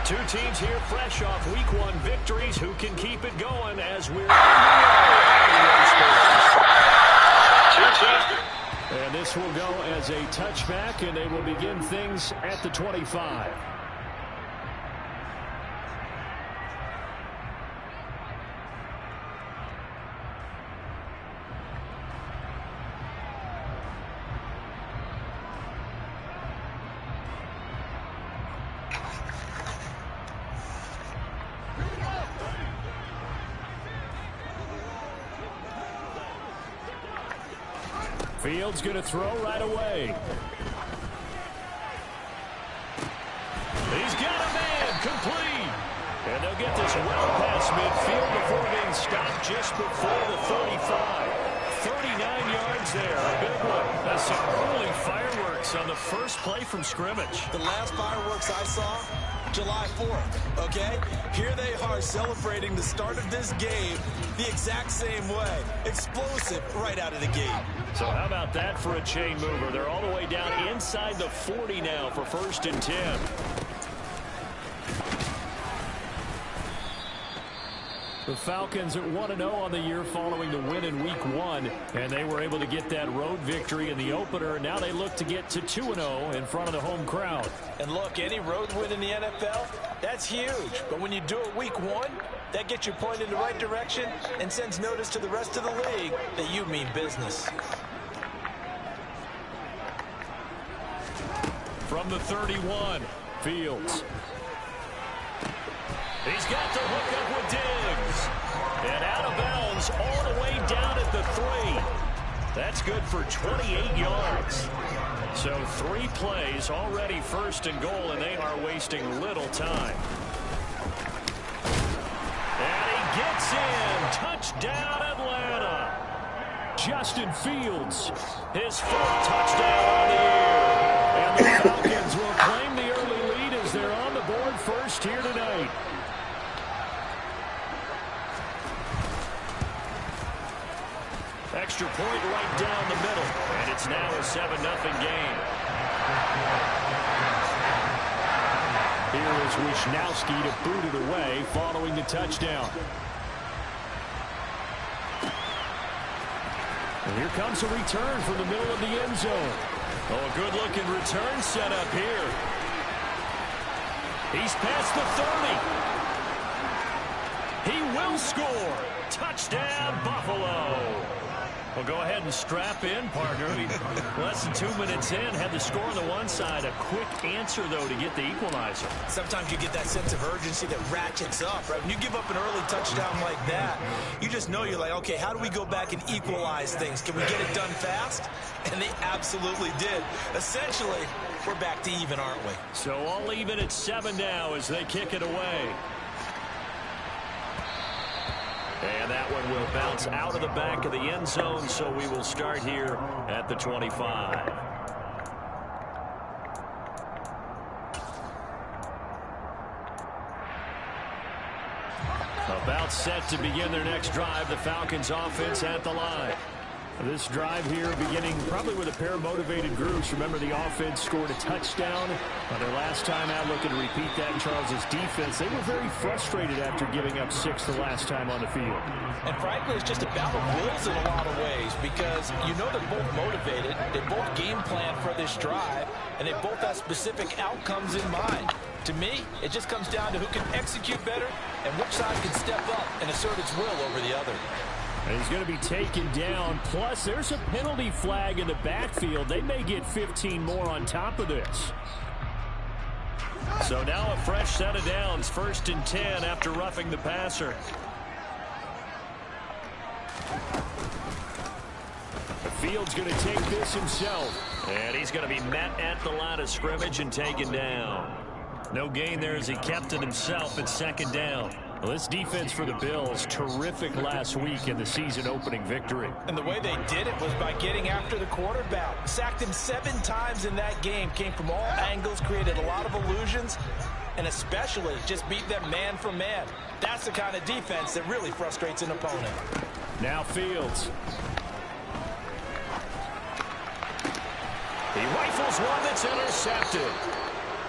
Two teams here fresh off Week 1 victories. Who can keep it going as we're and this will go as a touchback, and they will begin things at the 25. Fields going to throw right away. He's got a man complete. And they'll get this well past midfield before being stopped just before the 35. 39 yards there. A big one. That's some early fireworks on the first play from scrimmage. The last fireworks I saw, July 4th, okay? Here they are celebrating the start of this game the exact same way. Explosive right out of the gate. So how about that for a chain mover? They're all the way down inside the 40 now for 1st and 10. The Falcons at 1-0 on the year following the win in Week 1, and they were able to get that road victory in the opener. Now they look to get to 2-0 in front of the home crowd. And look, any road win in the NFL, that's huge. But when you do it Week 1, that gets you pointed in the right direction and sends notice to the rest of the league that you mean business. From the 31, Fields. He's got the hook up with Diggs. And out of bounds all the way down at the 3. That's good for 28 yards. So 3 plays already 1st and goal, and they are wasting little time. And he gets in. Touchdown, Atlanta. Justin Fields, his 4th touchdown on the year. And the Falcons will claim the early lead as they're on the board first here tonight. Extra point right down the middle, and it's now a 7-0 game. Here is Wisnowski to boot it away following the touchdown. And here comes a return from the middle of the end zone. Oh, a good-looking return set up here. He's past the 30. He will score. Touchdown, Buffalo. Well, go ahead and strap in, partner. Less than 2 minutes in, had the score on the one side. A quick answer, though, to get the equalizer. Sometimes you get that sense of urgency that ratchets up, right? When you give up an early touchdown like that, you just know you're like, okay, how do we go back and equalize things? Can we get it done fast? And they absolutely did. Essentially, we're back to even, aren't we? So all even at 7 now as they kick it away. And that one will bounce out of the back of the end zone, so we will start here at the 25. About set to begin their next drive, the Falcons offense at the line. This drive here beginning probably with a pair of motivated groups. Remember, the offense scored a touchdown their last time out, looking to repeat that in Charles's defense. They were very frustrated after giving up 6 the last time on the field. And frankly, it's just a battle of wills in a lot of ways, because you know they're both motivated, they both game plan for this drive, and they both have specific outcomes in mind. To me, it just comes down to who can execute better and which side can step up and assert its will over the other. And he's going to be taken down. Plus, there's a penalty flag in the backfield. They may get 15 more on top of this. So now a fresh set of downs. 1st and 10 after roughing the passer. The Field's going to take this himself. And he's going to be met at the line of scrimmage and taken down. No gain there as he kept it himself at 2nd down. Well, this defense for the Bills, terrific last week in the season-opening victory. And the way they did it was by getting after the quarterback. Sacked him 7 times in that game. Came from all angles, created a lot of illusions, and especially just beat them man for man. That's the kind of defense that really frustrates an opponent. Now Fields. He rifles one that's intercepted.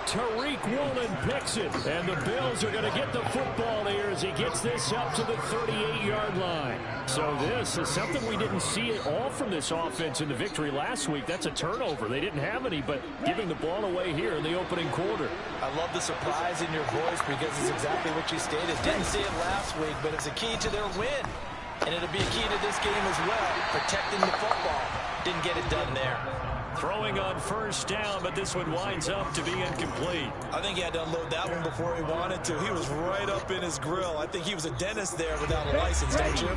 Tariq Woolen picks it, and the Bills are going to get the football here as he gets this up to the 38-yard line. So this is something we didn't see at all from this offense in the victory last week. That's a turnover. They didn't have any, but giving the ball away here in the opening quarter. I love the surprise in your voice because it's exactly what you stated. Didn't see it last week, but it's a key to their win. And it'll be a key to this game as well, protecting the football. Didn't get it done there. Throwing on first down, but this one winds up to be incomplete. I think he had to unload that one before he wanted to. He was right up in his grill. I think he was a dentist there without a license, don't you?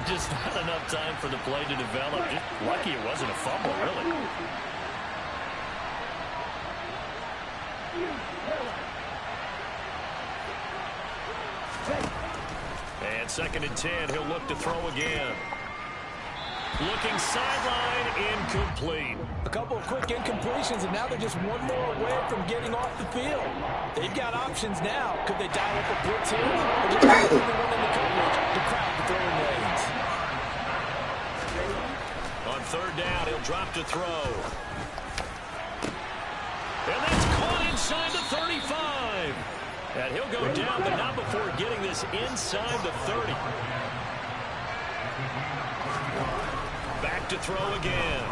Just not enough time for the play to develop. Just lucky it wasn't a fumble, really. And 2nd and 10, he'll look to throw again. Looking sideline, incomplete. A couple of quick incompletions, and now they're just one more away from getting off the field. They've got options now. Could they dial up a blitz here? Or just put the one in the coverage to crowd the throwing lanes? On 3rd down, he'll drop to throw. And that's caught inside the 35. And he'll go down, but not before getting this inside the 30. Back to throw again.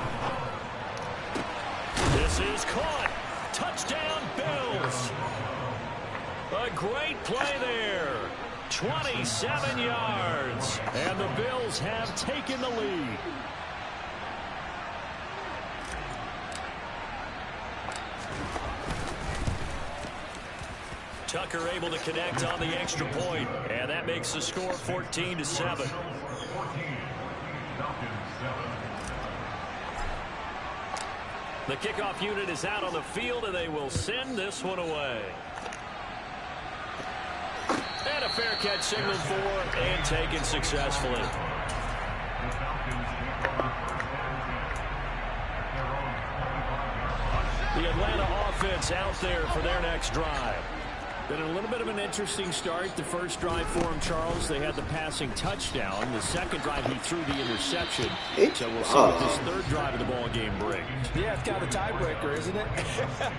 This is caught. Touchdown, Bills. A great play there. 27 yards. And the Bills have taken the lead. Tucker able to connect on the extra point, and that makes the score 14-7. The kickoff unit is out on the field, and they will send this one away. And a fair catch signaled for and taken successfully. The Atlanta offense out there for their next drive. Been a little bit of an interesting start. The first drive for him, Charles, they had the passing touchdown. The second drive, he threw the interception. So we'll see what this third drive of the ball game brings. Yeah, it's kind of a tiebreaker, isn't it?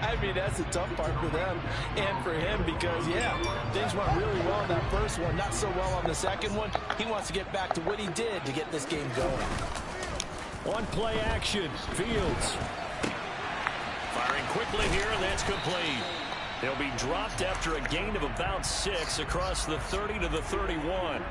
I mean, that's the tough part for them and for him because, yeah, things went really well in that first one, not so well on the second one. He wants to get back to what he did to get this game going. On play action, Fields. Firing quickly here, and that's complete. They'll be dropped after a gain of about 6 across the 30 to the 31.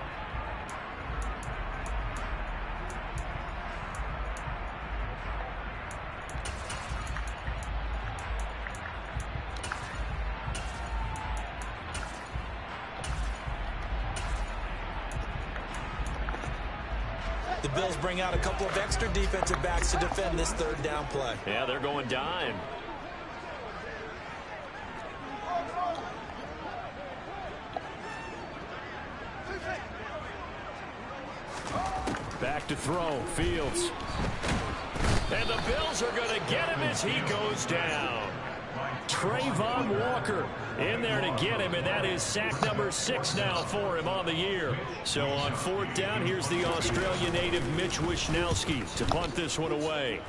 The Bills bring out a couple of extra defensive backs to defend this 3rd down play. Yeah, they're going dime. Back to throw, Fields. And the Bills are going to get him as he goes down. Trayvon Walker in there to get him, and that is sack number 6 now for him on the year. So on 4th down, here's the Australian native Mitch Wishnowsky to punt this one away.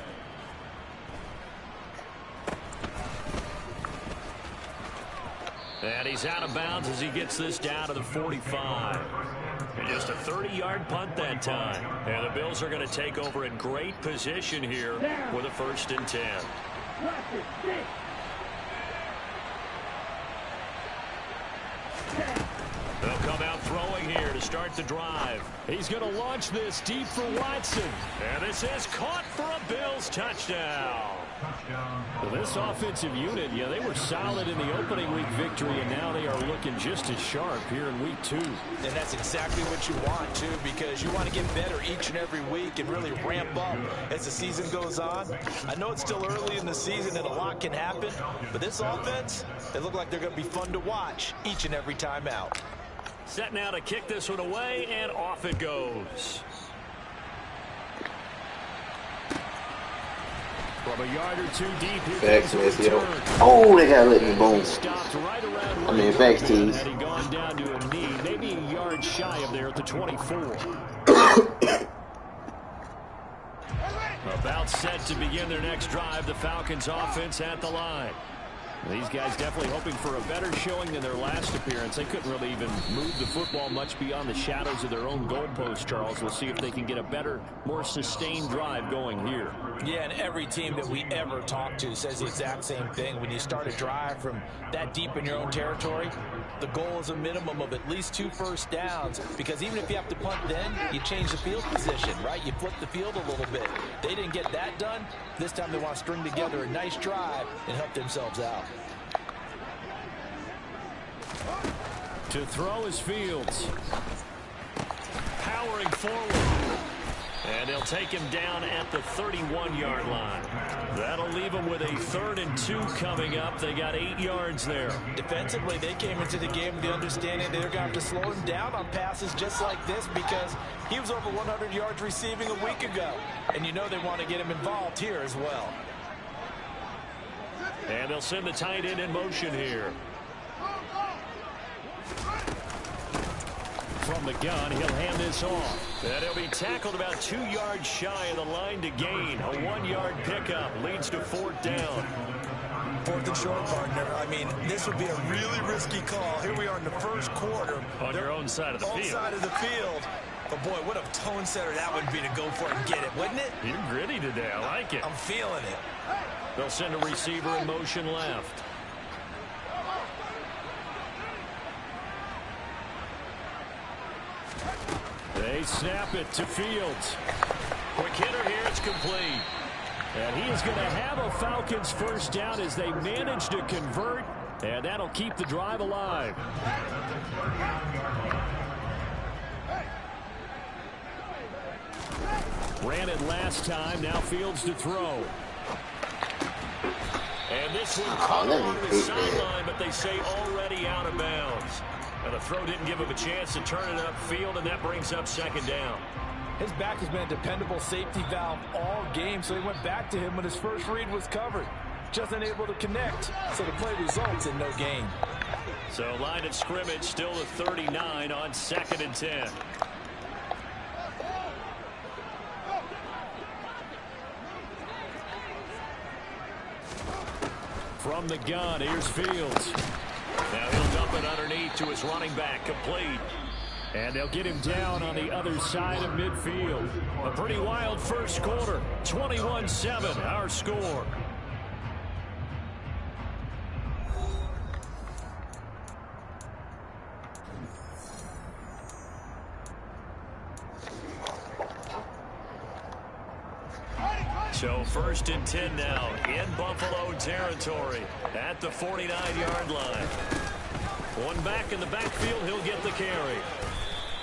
And he's out of bounds as he gets this down to the 45. And just a 30-yard punt that time. And the Bills are going to take over in great position here with a 1st and 10. They'll come out throwing here to start the drive. He's going to launch this deep for Watson. And this is caught for a Bills touchdown. Well, this offensive unit, yeah, they were solid in the opening week victory, and now they are looking just as sharp here in week 2. And that's exactly what you want, too, because you want to get better each and every week and really ramp up as the season goes on. I know it's still early in the season and a lot can happen, but this offense, they look like they're going to be fun to watch each and every time out. Set now to kick this one away, and off it goes. From a yard or 2 deep, Facts, oh, they gotta let me boom. I mean, facts, teams. Had he gone down to a knee, maybe a yard shy of there at the 24. About set to begin their next drive, the Falcons offense at the line. These guys definitely hoping for a better showing than their last appearance. They couldn't really even move the football much beyond the shadows of their own goalpost, Charles. We'll see if they can get a better, more sustained drive going here. Yeah, and every team that we ever talk to says the exact same thing. When you start a drive from that deep in your own territory, the goal is a minimum of at least 2 first downs, because even if you have to punt then, you change the field position, right? You flip the field a little bit. They didn't get that done. This time they want to string together a nice drive and help themselves out. To throw is Fields. Powering forward. And they'll take him down at the 31-yard line. That'll leave him with a 3rd and 2 coming up. They got 8 yards there. Defensively, they came into the game with the understanding they're going to have to slow him down on passes just like this, because he was over 100 yards receiving a week ago. And you know they want to get him involved here as well. And they'll send the tight end in motion here. From the gun, he'll hand this off. And he'll be tackled about 2 yards shy of the line to gain. A 1-yard pickup leads to 4th down. 4th and short, partner. I mean, this would be a really risky call. Here we are in the first quarter. On your own side of the field. Side of the field. But, boy, what a tone setter that would be to go for it and get it, wouldn't it? You're gritty today. I like it. I'm feeling it. They'll send a receiver in motion left. They snap it to Fields. Quick hitter here. It's complete. And he is going to have a Falcons first down as they manage to convert. And that'll keep the drive alive. Ran it last time. Now Fields to throw. And this one caught along the sideline, but they say already out of bounds. And the throw didn't give him a chance to turn it upfield, and that brings up 2nd down. His back has been a dependable safety valve all game, so he went back to him when his first read was covered. Just unable to connect, so the play results in no gain. So line of scrimmage still the 39 on 2nd and 10. From the gun, here's Fields. Now he'll dump it underneath to his running back, complete. And they'll get him down on the other side of midfield. A pretty wild first quarter. 21-7, our score. So 1st and 10 now in Buffalo territory at the 49-yard line. One back in the backfield, he'll get the carry.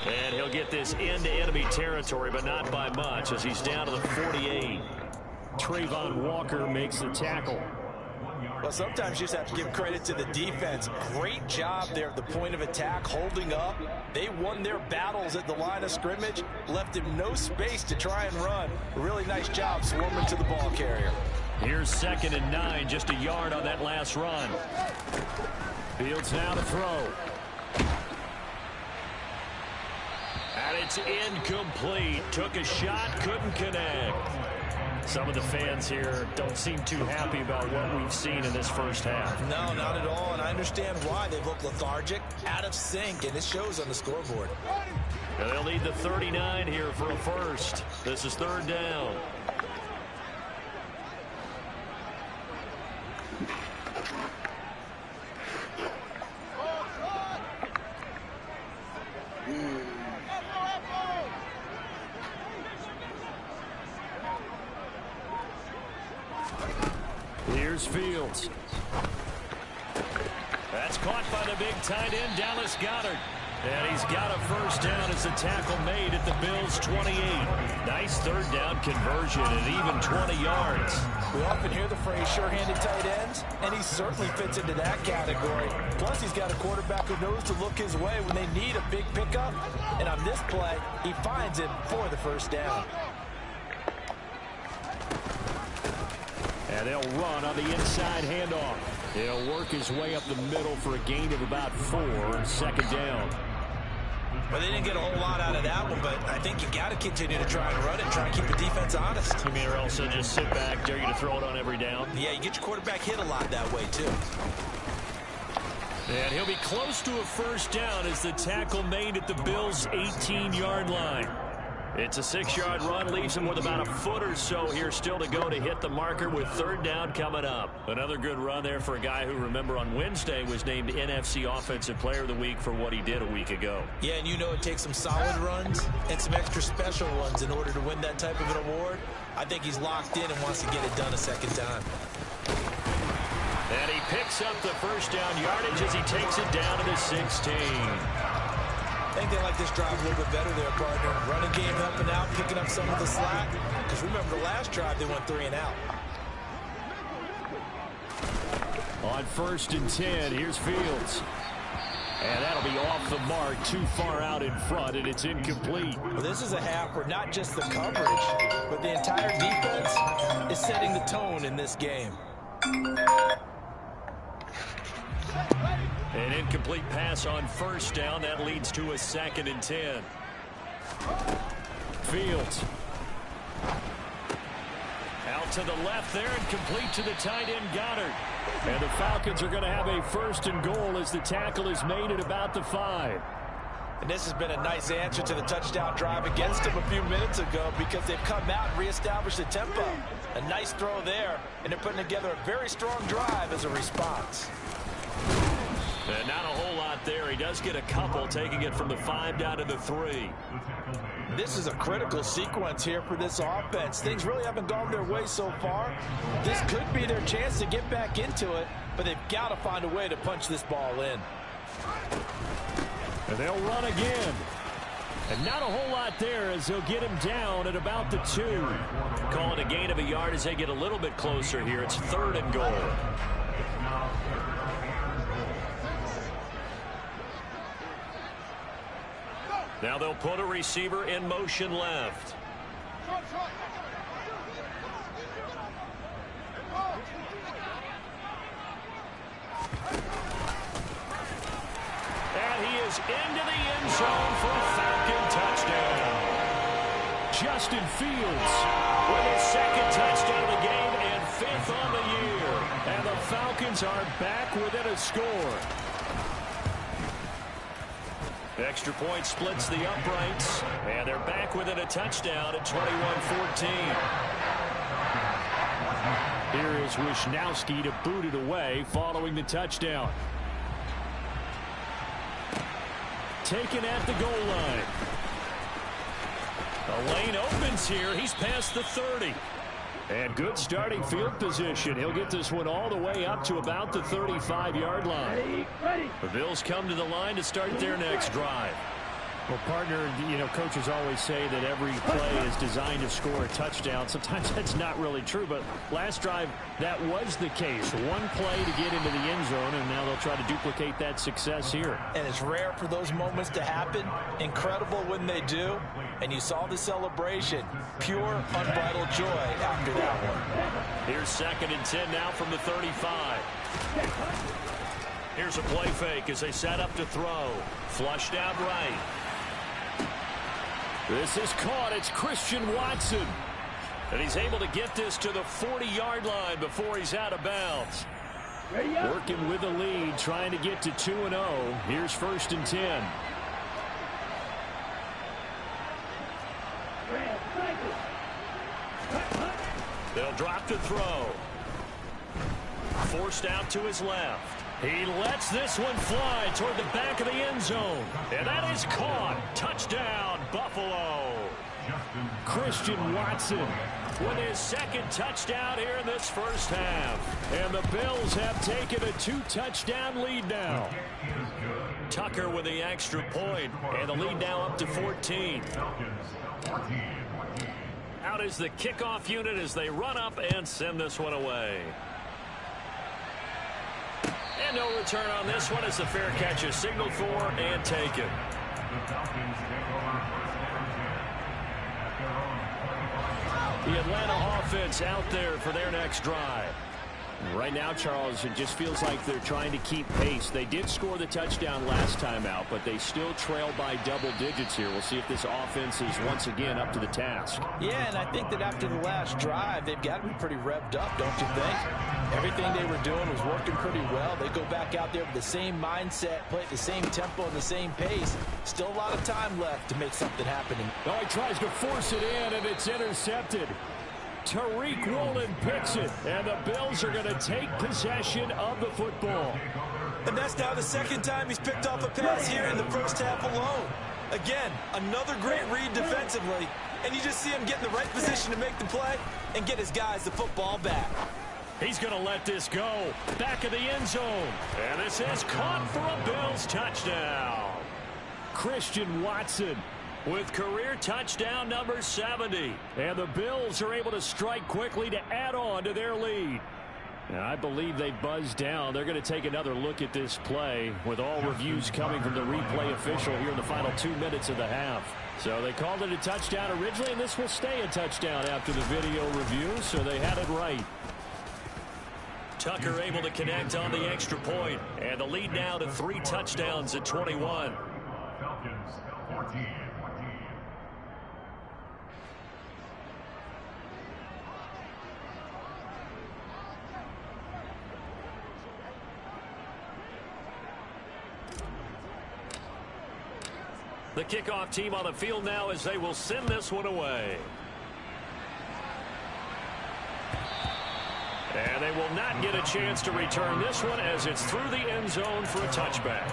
And he'll get this into enemy territory, but not by much, as he's down to the 48. Trayvon Walker makes the tackle. Well, sometimes you just have to give credit to the defense. Great job there at the point of attack, holding up. They won their battles at the line of scrimmage, left him no space to try and run. A really nice job swarming to the ball carrier. Here's 2nd and 9, just a yard on that last run. Fields now to throw. And it's incomplete. Took a shot, couldn't connect. Some of the fans here don't seem too happy about what we've seen in this first half. No, not at all, and I understand why. They look lethargic, out of sync, and it shows on the scoreboard. And they'll need the 39 here for a first. This is 3rd down. Here's Fields. That's caught by the big tight end, Dallas Goedert. And he's got a first down as the tackle made at the Bills' 28. Nice 3rd down conversion at even 20 yards. We often hear the phrase sure-handed tight ends, and he certainly fits into that category. Plus, he's got a quarterback who knows to look his way when they need a big pickup. And on this play, he finds it for the first down. And they'll run on the inside handoff. He'll work his way up the middle for a gain of about 4. 2nd down. Well, they didn't get a whole lot out of that one, but I think you got to continue to try and run it, try and keep the defense honest. You mean, or also just sit back, dare you to throw it on every down? Yeah, you get your quarterback hit a lot that way, too. And he'll be close to a first down as the tackle made at the Bills' 18-yard line. It's a 6-yard run, leaves him with about a foot or so here still to go to hit the marker with third down coming up. Another good run there for a guy who, remember, on Wednesday was named NFC Offensive Player of the Week for what he did a week ago. Yeah, and you know it takes some solid runs and some extra special ones in order to win that type of an award. I think he's locked in and wants to get it done a second time. And he picks up the first down yardage as he takes it down to the 16. I think they like this drive a little bit better there, partner. Running game helping out, picking up some of the slack. Because remember, the last drive, they went 3 and out. On 1st and 10, here's Fields. And that'll be off the mark, too far out in front, and it's incomplete. Well, this is a half where not just the coverage, but the entire defense is setting the tone in this game. An incomplete pass on 1st down. That leads to a 2nd and 10. Fields. Out to the left there and complete to the tight end Goddard. And the Falcons are going to have a 1st and goal as the tackle is made at about the 5. And this has been a nice answer to the touchdown drive against them a few minutes ago because they've come out and reestablished the tempo. A nice throw there, and they're putting together a very strong drive as a response. And not a whole lot there. He does get a couple, taking it from the 5 down to the 3. This is a critical sequence here for this offense. Things really haven't gone their way so far. This could be their chance to get back into it, but they've got to find a way to punch this ball in. And they'll run again. And not a whole lot there as they'll get him down at about the 2. Call it a gain of a yard as they get a little bit closer here. It's 3rd and goal. Now they'll put a receiver in motion left. And he is into the end zone for a Falcon touchdown. Justin Fields with his 2nd touchdown of the game and 5th on the year. And the Falcons are back within a score. Extra point splits the uprights, and they're back within a touchdown at 21-14. Here is Wisnowski to boot it away following the touchdown. Taken at the goal line. The lane opens here. He's past the 30. And good starting field position. He'll get this one all the way up to about the 35-yard line. The Bills come to the line to start their next drive. Well, partner, you know, coaches always say that every play is designed to score a touchdown. Sometimes that's not really true, but last drive, that was the case. One play to get into the end zone, and now they'll try to duplicate that success here. And it's rare for those moments to happen. Incredible when they do. And you saw the celebration. Pure, unbridled joy after that one. Here's 2nd and 10 now from the 35. Here's a play fake as they set up to throw. Flushed out right. This is caught. It's Christian Watson. And he's able to get this to the 40-yard line before he's out of bounds. Working with the lead, trying to get to 2-0. Here's 1st and 10. They'll drop to throw. Forced out to his left. He lets this one fly toward the back of the end zone. And that is caught. Touchdown, Buffalo. Christian Watson with his 2nd touchdown here in this first half. And the Bills have taken a 2-touchdown lead now. Tucker with the extra point, and the lead now up to 14. Out is the kickoff unit as they run up and send this one away. And no return on this one as the fair catch is signaled for and taken. The Atlanta offense out there for their next drive. Right now, Charles, it just feels like they're trying to keep pace. They did score the touchdown last time out, but they still trail by double digits here. We'll see if this offense is once again up to the task. Yeah, and I think that after the last drive, they've got to be pretty revved up, don't you think? Everything they were doing was working pretty well. They go back out there with the same mindset, play at the same tempo and the same pace. Still a lot of time left to make something happen. Oh, he tries to force it in, and it's intercepted. Tariq Woolen picks it, and the Bills are going to take possession of the football. And that's now the second time he's picked off a pass here in the first half alone. Again, another great read defensively, and you just see him get in the right position to make the play and get his guys the football back. He's going to let this go. Back of the end zone. And this is caught for a Bills touchdown. Christian Watson with career touchdown number 70. And the Bills are able to strike quickly to add on to their lead. Now, I believe they buzzed down. They're going to take another look at this play with all reviews coming from the replay official here in the final 2 minutes of the half. So they called it a touchdown originally, and this will stay a touchdown after the video review, so they had it right. Tucker able to connect on the extra point, and the lead now to 3 touchdowns at 21. Falcons 14. The kickoff team on the field now as they will send this one away. And they will not get a chance to return this one as it's through the end zone for a touchback.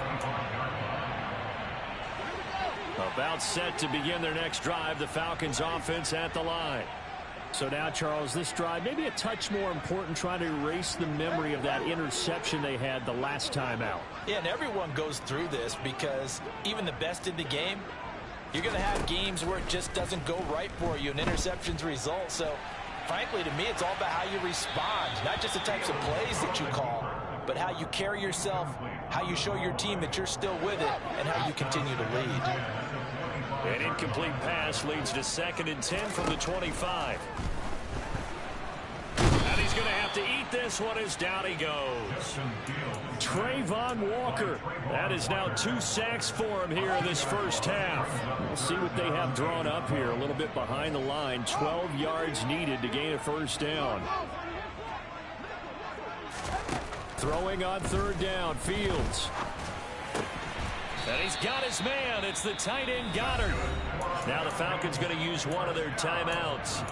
About set to begin their next drive, the Falcons offense at the line. So now, Charles, this drive maybe a touch more important, trying to erase the memory of that interception they had the last time out. Yeah, and everyone goes through this because even the best in the game, you're going to have games where it just doesn't go right for you, and interceptions result. So, frankly, to me, it's all about how you respond, not just the types of plays that you call, but how you carry yourself, how you show your team that you're still with it, and how you continue to lead. An incomplete pass leads to 2nd and 10 from the 25. And he's going to have to eat this one as down he goes. Trayvon Walker. That is now 2 sacks for him here in this first half. We'll see what they have drawn up here. A little bit behind the line. 12 yards needed to gain a first down. Throwing on 3rd down, Fields. And he's got his man. It's the tight end, Goddard. Now the Falcons going to use one of their timeouts,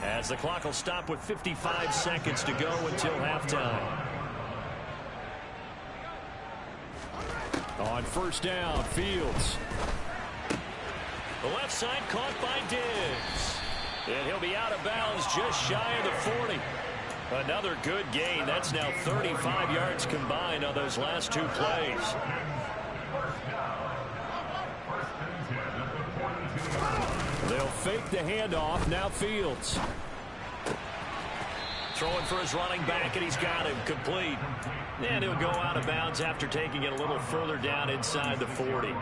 as the clock will stop with 55 seconds to go until halftime. On 1st down, Fields. The left side caught by Diggs. And he'll be out of bounds just shy of the 40. Another good gain. That's now 35 yards combined on those last 2 plays. They'll fake the handoff. Now Fields. Throwing for his running back, and he's got him complete. And he'll go out of bounds after taking it a little further down inside the 40.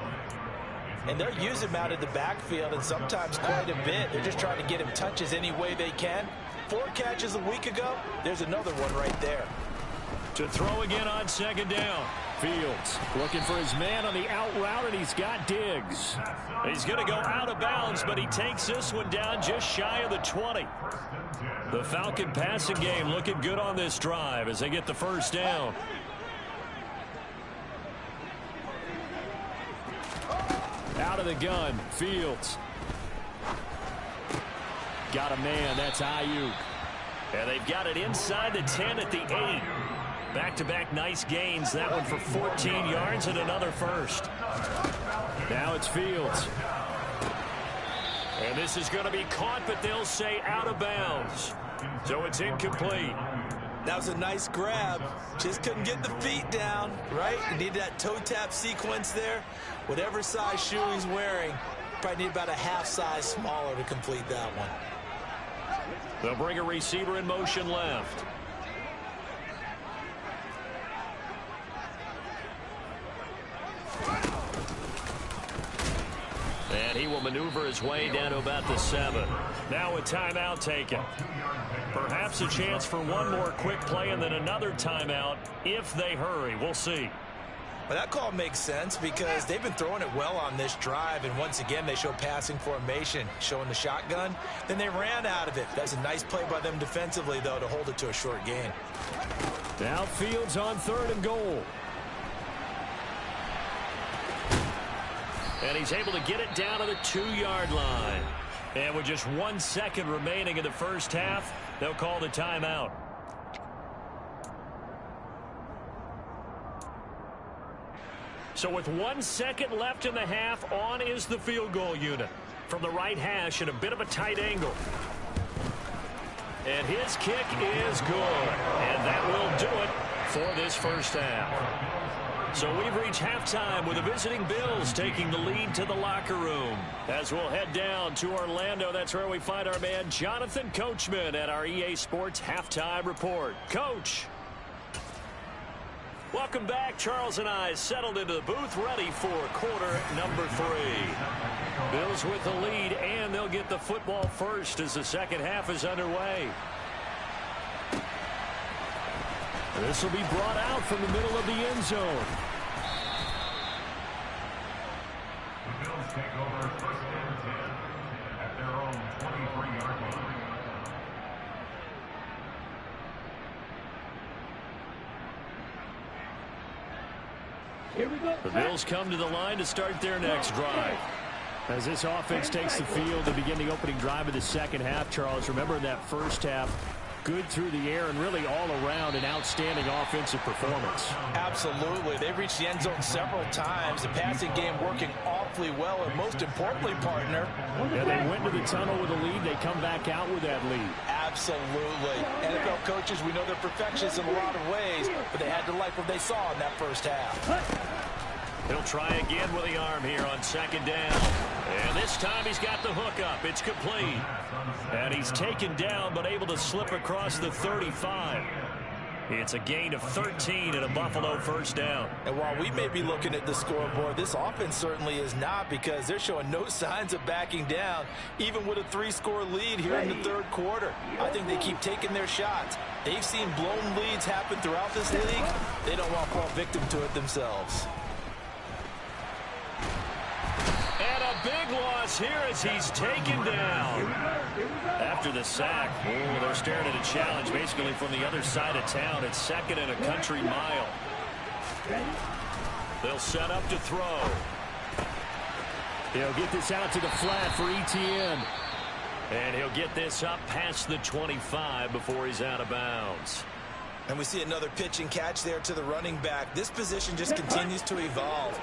And they'll use him out of the backfield, and sometimes quite a bit. They're just trying to get him touches any way they can. 4 catches a week ago. There's another one right there. To throw again on 2nd down. Fields looking for his man on the out route, and he's got Diggs. He's going to go out of bounds, but he takes this one down just shy of the 20. The Falcon passing game looking good on this drive as they get the first down. Out of the gun, Fields. Got a man, that's Ayuk. And they've got it inside the 10 at the 8. Back-to-back nice gains. That one for 14 yards and another first. Now it's Fields. And this is going to be caught, but they'll say out of bounds. So it's incomplete. That was a nice grab. Just couldn't get the feet down, right? You need that toe tap sequence there. Whatever size shoe he's wearing, probably need about a half size smaller to complete that one. They'll bring a receiver in motion left. And he will maneuver his way down to about the 7. Now a timeout taken. Perhaps a chance for one more quick play and then another timeout if they hurry. We'll see. Well, that call makes sense because they've been throwing it well on this drive, and once again they show passing formation, showing the shotgun. Then they ran out of it. That's a nice play by them defensively, though, to hold it to a short gain. Now Fields on 3rd and goal. And he's able to get it down to the 2-yard line. And with just 1 second remaining in the first half, they'll call the timeout. So with 1 second left in the half, on is the field goal unit. From the right hash at a bit of a tight angle. And his kick is good. And that will do it for this first half. So we've reached halftime with the visiting Bills taking the lead to the locker room. As we'll head down to Orlando, that's where we find our man Jonathan Coachman at our EA Sports Halftime Report. Coach. Welcome back. Charles and I settled into the booth, ready for quarter number 3. Bills with the lead, and they'll get the football first as the second half is underway. This will be brought out from the middle of the end zone. The Bills take over 1st and 10 at their own 23-yard line. Here we go. The Bills come to the line to start their next drive. As this offense takes the field to begin the opening drive of the second half, Charles, remember in that first half, good through the air and really all around an outstanding offensive performance. Absolutely. They reached the end zone several times. The passing game working awfully well, and most importantly, partner. Yeah, they went to the tunnel with a lead. They come back out with that lead. Absolutely. NFL coaches, we know they're perfectionists in a lot of ways, but they had to like what they saw in that first half. He'll try again with the arm here on 2nd down. And this time he's got the hook up. It's complete. And he's taken down but able to slip across the 35. It's a gain of 13 and a Buffalo first down. And while we may be looking at the scoreboard, this offense certainly is not, because they're showing no signs of backing down, even with a 3-score lead here in the 3rd quarter. I think they keep taking their shots. They've seen blown leads happen throughout this league. They don't want to fall victim to it themselves. And a big loss here as he's taken down. After the sack, they're staring at a challenge basically from the other side of town. It's 2nd and a country mile. They'll set up to throw. He'll get this out to the flat for Etienne. And he'll get this up past the 25 before he's out of bounds. And we see another pitch and catch there to the running back. This position just continues to evolve.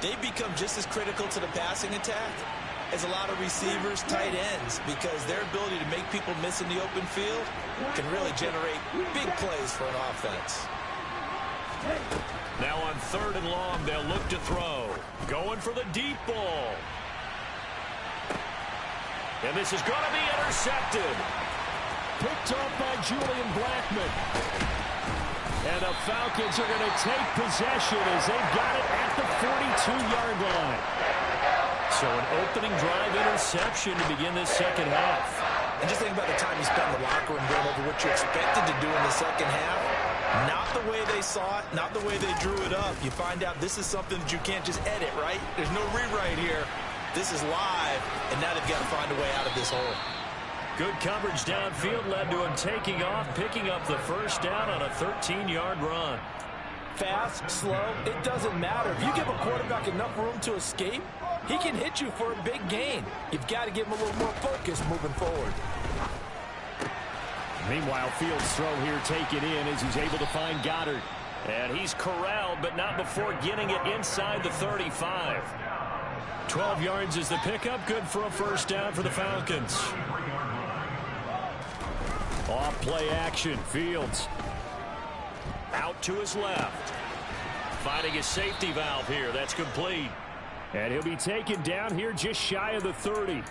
They've become just as critical to the passing attack as a lot of receivers, tight ends, because their ability to make people miss in the open field can really generate big plays for an offense. Now on 3rd and long, they'll look to throw. Going for the deep ball. And this is going to be intercepted. Picked off by Julian Blackmon. And the Falcons are going to take possession as they've got it at the 42-yard line. So an opening drive interception to begin this second half. And just think about the time you spent in the locker room going over what you expected to do in the second half. Not the way they saw it, not the way they drew it up. You find out this is something that you can't just edit, right? There's no rewrite here. This is live, and now they've got to find a way out of this hole. Good coverage downfield led to him taking off, picking up the first down on a 13-yard run. Fast, slow, it doesn't matter. If you give a quarterback enough room to escape, he can hit you for a big gain. You've got to give him a little more focus moving forward. Meanwhile, Fields' throw here taken in as he's able to find Goddard. And he's corralled, but not before getting it inside the 35. 12 yards is the pickup. Good for a first down for the Falcons. Off play action. Fields out to his left. Finding his safety valve here. That's complete. And he'll be taken down here just shy of the 30.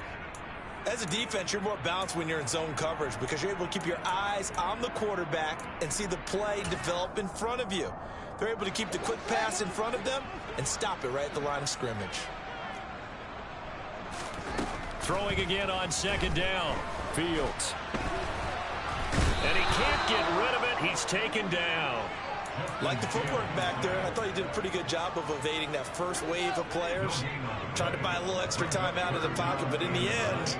As a defense, you're more balanced when you're in zone coverage because you're able to keep your eyes on the quarterback and see the play develop in front of you. They're able to keep the quick pass in front of them and stop it right at the line of scrimmage. Throwing again on 2nd down. Fields. And he can't get rid of it. He's taken down. Like the footwork back there, I thought he did a pretty good job of evading that first wave of players. Tried to buy a little extra time out of the pocket, but in the end,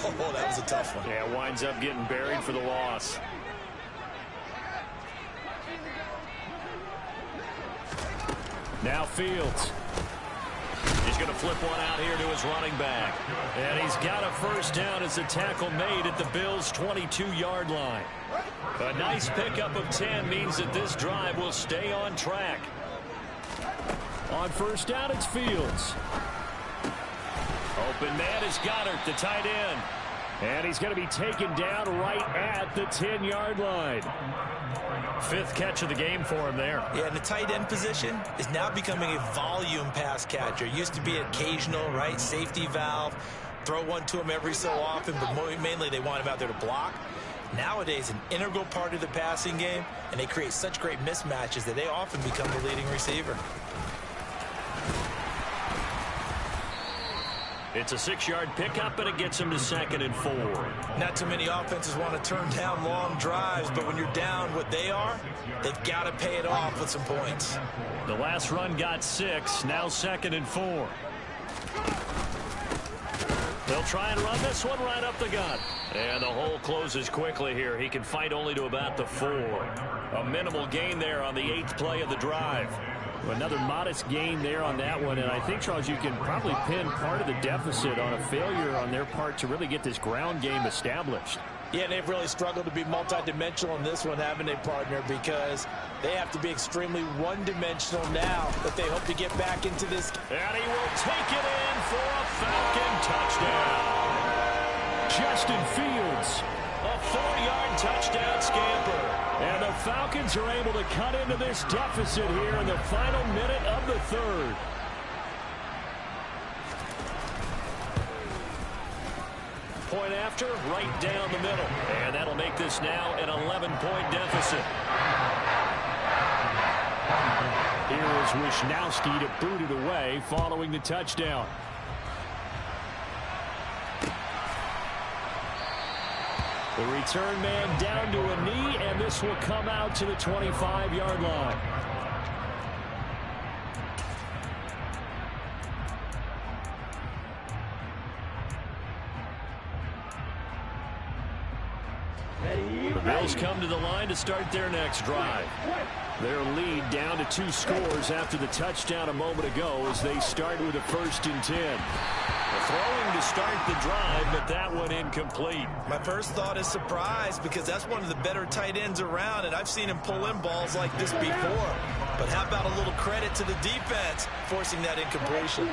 oh, that was a tough one. Yeah, winds up getting buried for the loss. Now Fields. He's going to flip one out here to his running back. And he's got a first down as the tackle made at the Bills' 22-yard line. A nice pickup of 10 means that this drive will stay on track. On first down, it's Fields. Open man is Goddard, the tight end. And he's going to be taken down right at the 10-yard line. Fifth catch of the game for him there. Yeah, and the tight end position is now becoming a volume pass catcher. It used to be occasional, right? Safety valve. Throw one to him every so often, but mainly they want him out there to block. Nowadays, an integral part of the passing game, and they create such great mismatches that they often become the leading receiver. It's a 6-yard pickup, and it gets him to 2nd and 4. Not too many offenses want to turn down long drives, but when you're down what they are, they've got to pay it off with some points. The last run got 6, now 2nd and 4. They'll try and run this one right up the gut. And the hole closes quickly here. He can fight only to about the 4. A minimal gain there on the 8th play of the drive. Another modest gain there on that one. And I think, Charles, you can probably pin part of the deficit on a failure on their part to really get this ground game established. Yeah, they've really struggled to be multidimensional in this one, haven't they, partner? Because they have to be extremely one-dimensional now if they hope to get back into this. And he will take it in for a Falcon touchdown. Justin Fields, a 4-yard touchdown scamper. And the Falcons are able to cut into this deficit here in the final minute of the 3rd. Point after, right down the middle. And that'll make this now an 11-point deficit. Here is Wisnowski to boot it away following the touchdown. The return man down to a knee, and this will come out to the 25-yard line. The Bills come to the line to start their next drive. Their lead down to 2 scores after the touchdown a moment ago as they start with a 1st and 10. Throwing to start the drive, but that one incomplete. My first thought is surprise because that's one of the better tight ends around, and I've seen him pull in balls like this before. But how about a little credit to the defense forcing that incompletion?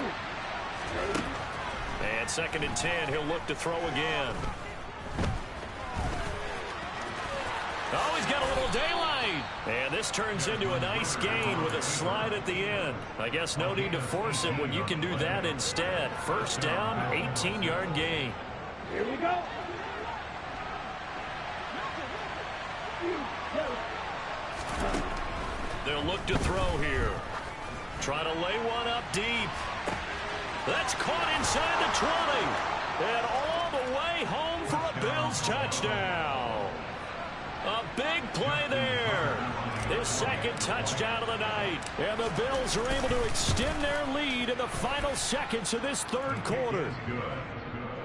And 2nd and 10, he'll look to throw again. Oh, he's got a little daylight. And this turns into a nice gain with a slide at the end. I guess no need to force it when you can do that instead. First down, 18-yard gain. Here we go. They'll look to throw here. Try to lay one up deep. That's caught inside the 20. And all the way home for a Bills touchdown. A big play there. His 2nd touchdown of the night. And the Bills are able to extend their lead in the final seconds of this 3rd quarter.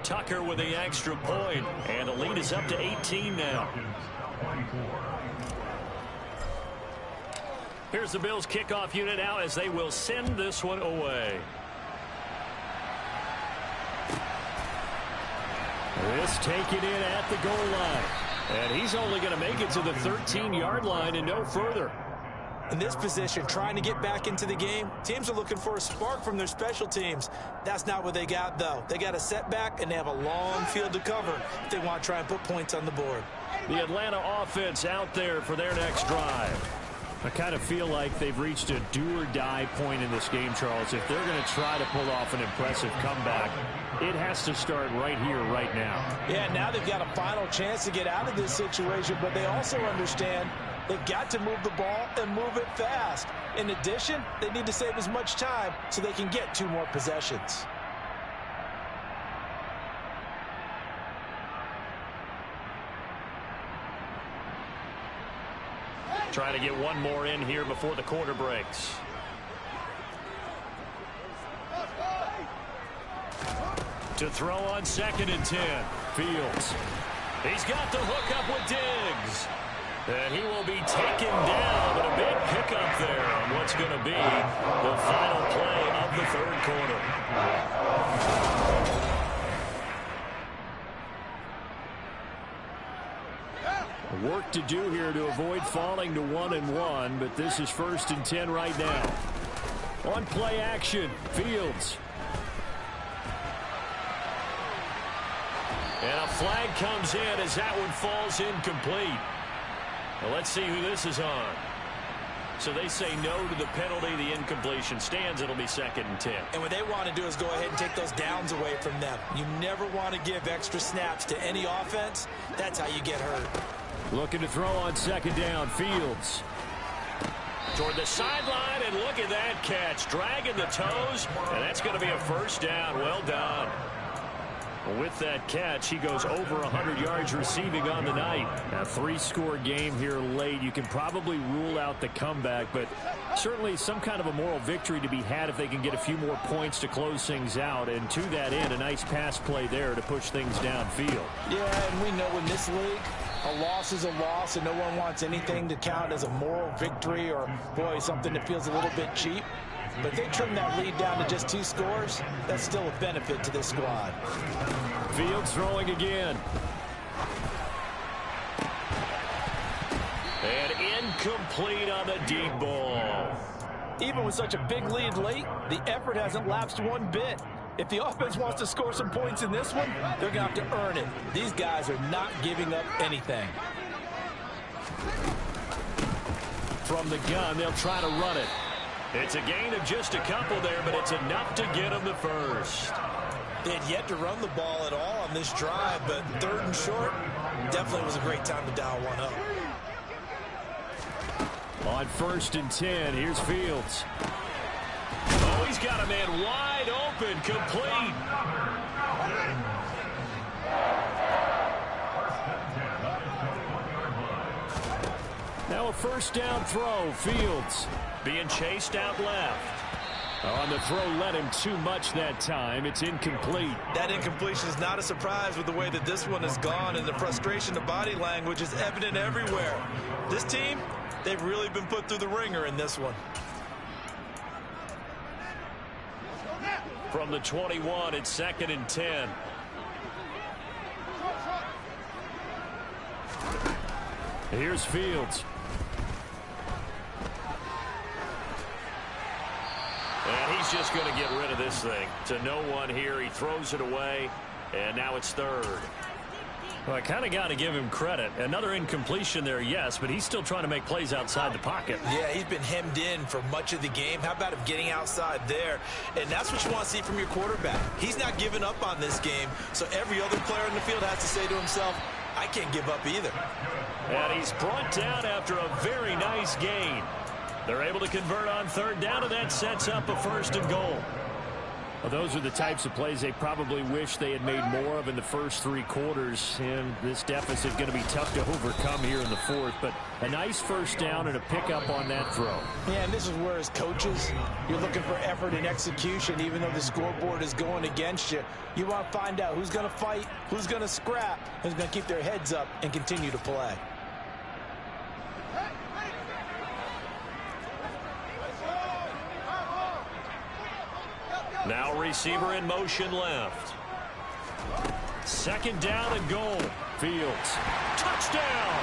Tucker with the extra point. And the lead is up to 18 now. Here's the Bills kickoff unit now as they will send this one away. This taken in at the goal line. And he's only going to make it to the 13-yard line and no further. In this position, trying to get back into the game, teams are looking for a spark from their special teams. That's not what they got, though. They got a setback, and they have a long field to cover if they want to try and put points on the board. The Atlanta offense out there for their next drive. I kind of feel like they've reached a do-or-die point in this game, Charles. If they're going to try to pull off an impressive comeback, it has to start right here, right now. Yeah, now they've got a final chance to get out of this situation, but they also understand they've got to move the ball and move it fast. In addition, they need to save as much time so they can get 2 more possessions. Trying to get one more in here before the quarter breaks. To throw on 2nd and 10. Fields. He's got the hook up with Diggs. And he will be taken down, but a big pickup there on what's going to be the final play of the 3rd quarter. Work to do here to avoid falling to 1-1, but this is 1st and 10 right now. On play action, Fields. And a flag comes in as that one falls incomplete. Well, let's see who this is on. So they say no to the penalty. The incompletion stands. It'll be 2nd and 10. And what they want to do is go ahead and take those downs away from them. You never want to give extra snaps to any offense. That's how you get hurt. Looking to throw on 2nd down. Fields. Toward the sideline, and look at that catch. Dragging the toes, and that's going to be a 1st down. Well done. With that catch, he goes over 100 yards receiving on the night. A 3-score game here late. You can probably rule out the comeback, but certainly some kind of a moral victory to be had if they can get a few more points to close things out. And to that end, a nice pass play there to push things downfield. Yeah, and we know in this league, a loss is a loss, and no one wants anything to count as a moral victory or, boy, something that feels a little bit cheap. But if they trim that lead down to just 2 scores, that's still a benefit to this squad. Fields throwing again. And incomplete on the deep ball. Even with such a big lead late, the effort hasn't lapsed one bit. If the offense wants to score some points in this one, they're going to have to earn it. These guys are not giving up anything. From the gun, they'll try to run it. It's a gain of just a couple there, but it's enough to get them the 1st. They had yet to run the ball at all on this drive, but 3rd and short definitely was a great time to dial one up. On 1st and 10, here's Fields. Oh, he's got a man wide open, complete. Now a 1st down throw, Fields. Being chased out left. On the throw, led him too much that time. It's incomplete. That incompletion is not a surprise with the way that this one has gone, and the frustration of body language is evident everywhere. This team, they've really been put through the ringer in this one. From the 21, it's 2nd and 10. Here's Fields. And he's just going to get rid of this thing. To no one here. He throws it away, and now it's 3rd. Well, I kind of got to give him credit. Another incompletion there, yes, but he's still trying to make plays outside the pocket. Yeah, he's been hemmed in for much of the game. How about him getting outside there? And that's what you want to see from your quarterback. He's not giving up on this game, so every other player in the field has to say to himself, I can't give up either. And he's brought down after a very nice gain. They're able to convert on 3rd down, and that sets up a 1st and goal. Well, those are the types of plays they probably wish they had made more of in the first 3 quarters. And this deficit is going to be tough to overcome here in the 4th. But a nice 1st down and a pickup on that throw. Yeah, and this is where as coaches, you're looking for effort and execution. Even though the scoreboard is going against you, you want to find out who's going to fight, who's going to scrap, who's going to keep their heads up and continue to play. Now receiver in motion left. 2nd down and goal. Fields. Touchdown!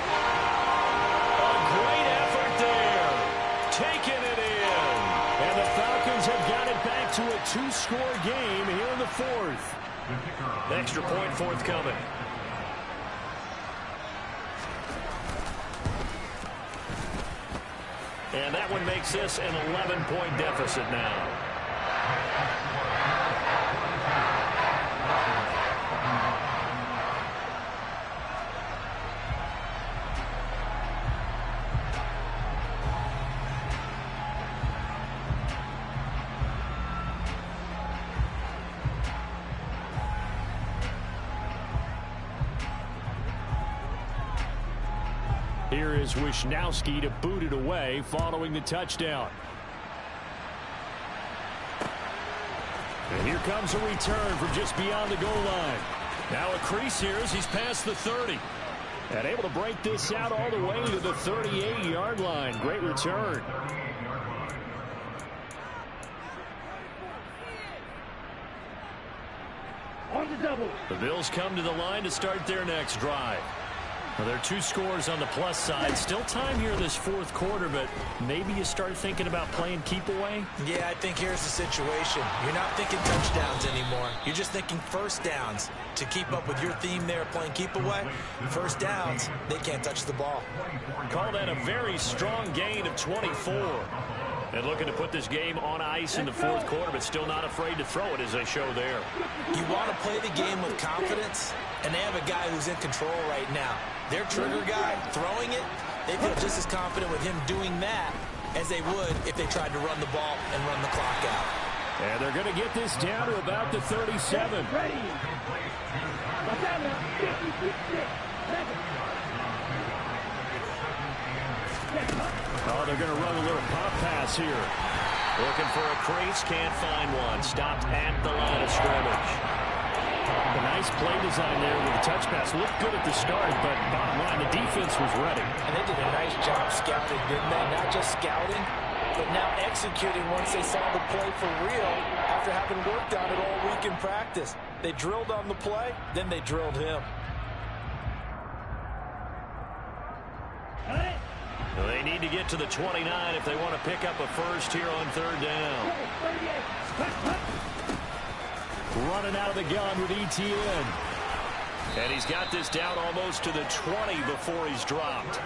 A great effort there. Taking it in. And the Falcons have got it back to a 2-score game here in the 4th. Extra point forthcoming. And that one makes this an 11-point deficit now. here is Wisnowski to boot it away following the touchdown. And here comes a return from just beyond the goal line. Now a crease here as he's past the 30. And able to break this out all the way to the 38-yard line. Great return. The Bills come to the line to start their next drive. Well, there are 2 scores on the plus side. Still time here this fourth quarter, but maybe you start thinking about playing keep away? Yeah, I think here's the situation. You're not thinking touchdowns anymore. You're just thinking first downs. To keep up with your theme there, playing keep away, first downs, they can't touch the ball. Call that a very strong gain of 24. And looking to put this game on ice in the fourth quarter, but still not afraid to throw it as they show there. You want to play the game with confidence, and they have a guy who's in control right now. Their trigger guy throwing it, they feel just as confident with him doing that as they would if they tried to run the ball and run the clock out. And they're going to get this down to about the 37. Oh, they're going to run a little pop pass here. Looking for a crease, can't find one. Stopped at the line of scrimmage. A nice play design there with the touch pass. Looked good at the start, but bottom line, the defense was ready. And they did a nice job scouting, didn't they? Not just scouting, but now executing once they saw the play for real after having worked on it all week in practice. They drilled on the play, then they drilled him. Well, they need to get to the 29 if they want to pick up a first here on third down. Running out of the gun with ETN. And he's got this down almost to the 20 before he's dropped.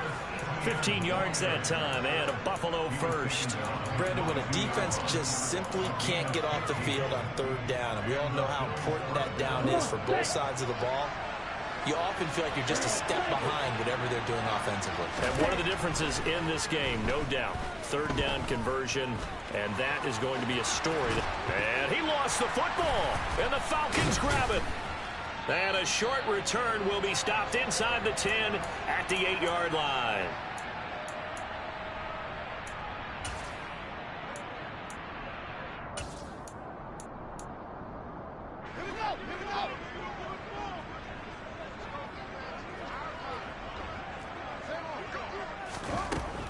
15 yards that time, and a Buffalo first. Brandon, when a defense just simply can't get off the field on third down, and we all know how important that down is for both sides of the ball, you often feel like you're just a step behind whatever they're doing offensively. And one of the differences in this game, no doubt, third down conversion, and that is going to be a story. And he lost the football, and the Falcons grab it. And a short return will be stopped inside the 10 at the 8-yard line.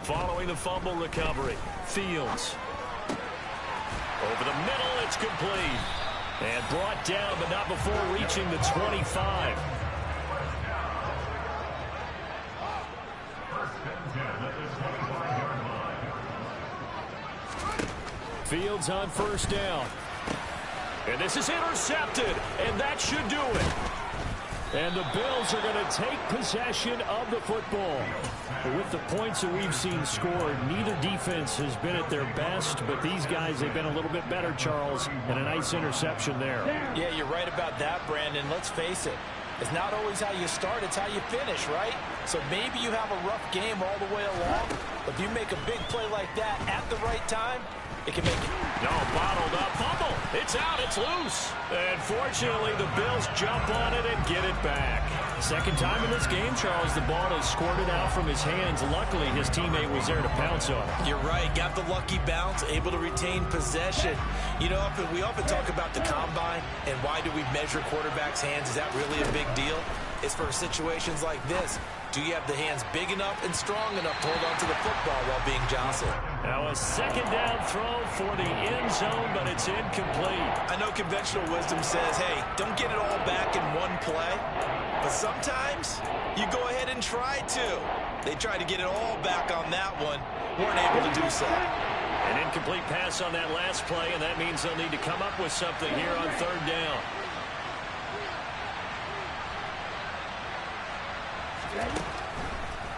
Following the fumble recovery, Fields. Over the middle, it's complete. And brought down, but not before reaching the 25. Fields on first down. And this is intercepted, and that should do it. And the Bills are going to take possession of the football. With the points that we've seen scored, neither defense has been at their best, but these guys have been a little bit better, Charles, and a nice interception there. Yeah, you're right about that, Brandon. Let's face it. It's not always how you start, it's how you finish, right? So maybe you have a rough game all the way along, but if you make a big play like that at the right time, it can make it. No, bottled up fumble. It's out. It's loose. And fortunately, the Bills jump on it and get it back. Second time in this game, Charles, the ball is squirted out from his hands. Luckily, his teammate was there to pounce on it. You're right. Got the lucky bounce, able to retain possession. You know, we often talk about the combine and why do we measure quarterbacks' hands. Is that really a big deal? It's for situations like this. Do you have the hands big enough and strong enough to hold on to the football while being jostled? Now a second down throw for the end zone, but it's incomplete. I know conventional wisdom says, hey, don't get it all back in one play. But sometimes you go ahead and try to. They tried to get it all back on that one. Weren't able to do so. An incomplete pass on that last play, and that means they'll need to come up with something here on third down.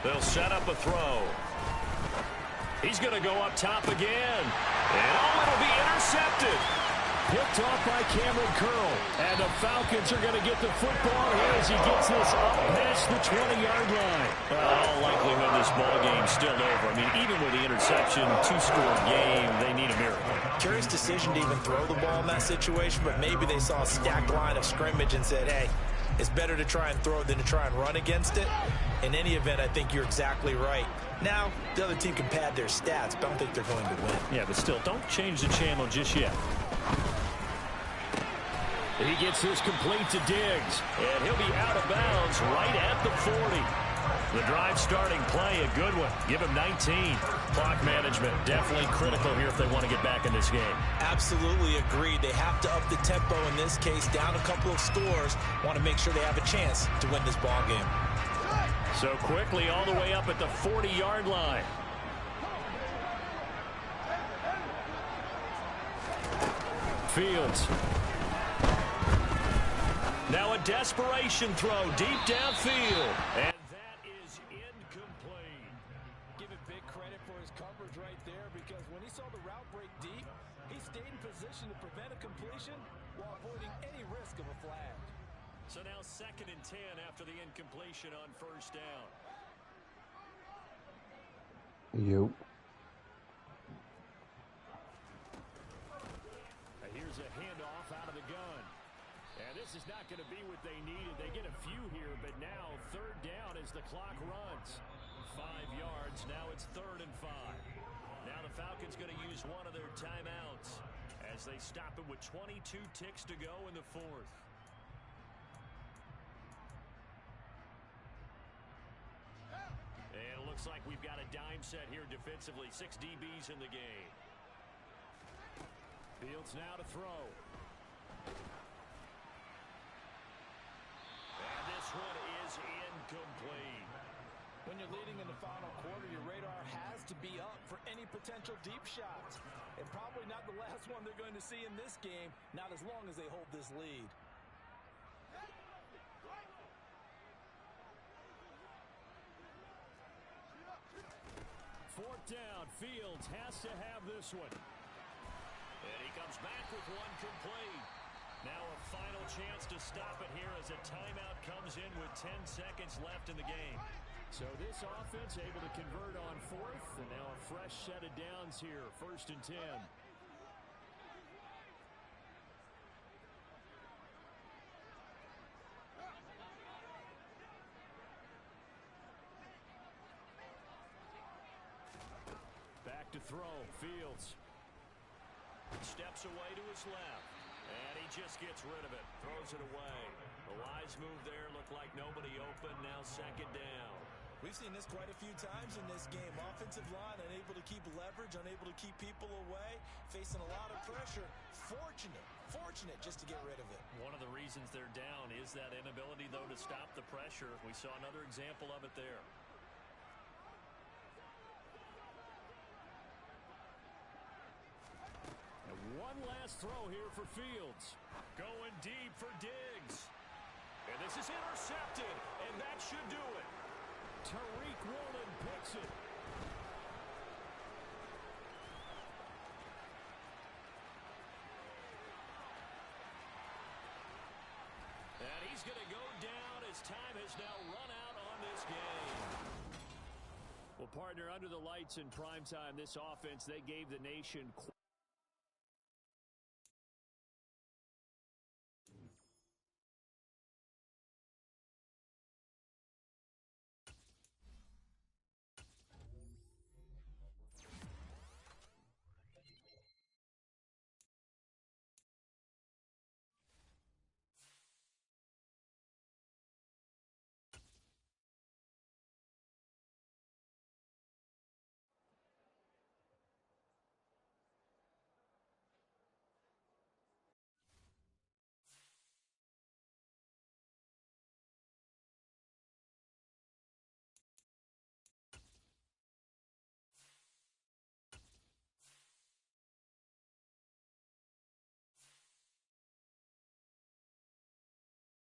They'll set up a throw. He's going to go up top again. And oh, it'll be intercepted. Picked off by Cameron Curl. And the Falcons are going to get the football here as he gets this up past the 20-yard line. All likelihood this ball game's still over. I mean, even with the interception, two-score game, they need a miracle. Curious decision to even throw the ball in that situation, but maybe they saw a stacked line of scrimmage and said, hey, it's better to try and throw than to try and run against it. In any event, I think you're exactly right. Now, the other team can pad their stats, but I don't think they're going to win. Yeah, but still, don't change the channel just yet. He gets this complete to Diggs, and he'll be out of bounds right at the 40. The drive starting play, a good one. Give him 19. Clock management, definitely critical here if they want to get back in this game. Absolutely agreed. They have to up the tempo in this case, down a couple of scores. Want to make sure they have a chance to win this ball game. So quickly all the way up at the 40-yard line. Fields. Now a desperation throw deep downfield. And that is incomplete. Give it big credit for his coverage right there, because when he saw the route break deep, he stayed in position to prevent a completion while avoiding any risk of a flag. So now 2nd and 10 after the incompletion on first down. Yep. Here's a handoff out of the gun. And this is not going to be what they needed. They get a few here, but now 3rd down as the clock runs. 5 yards. Now it's 3rd and 5. Now the Falcons going to use one of their timeouts as they stop it with 22 ticks to go in the 4th. And it looks like we've got a dime set here defensively. 6 DBs in the game. Fields now to throw. And this one is incomplete. When you're leading in the final quarter, your radar has to be up for any potential deep shots. And probably not the last one they're going to see in this game, not as long as they hold this lead. Fourth down, Fields has to have this one. And he comes back with one complete. Now a final chance to stop it here as a timeout comes in with 10 seconds left in the game. So this offense able to convert on 4th, and now a fresh set of downs here, 1st and 10. Back to throw, Fields. Steps away to his left. And he just gets rid of it. Throws it away. A wise move there. Looked like nobody open. Now 2nd down. We've seen this quite a few times in this game. Offensive line unable to keep leverage, unable to keep people away, facing a lot of pressure. Fortunate just to get rid of it. One of the reasons they're down is that inability, though, to stop the pressure. We saw another example of it there. One last throw here for Fields. Going deep for Diggs. And this is intercepted, and that should do it. Tariq Woolen picks it. And he's going to go down as time has now run out on this game. Well, partner, under the lights in primetime, this offense, they gave the nation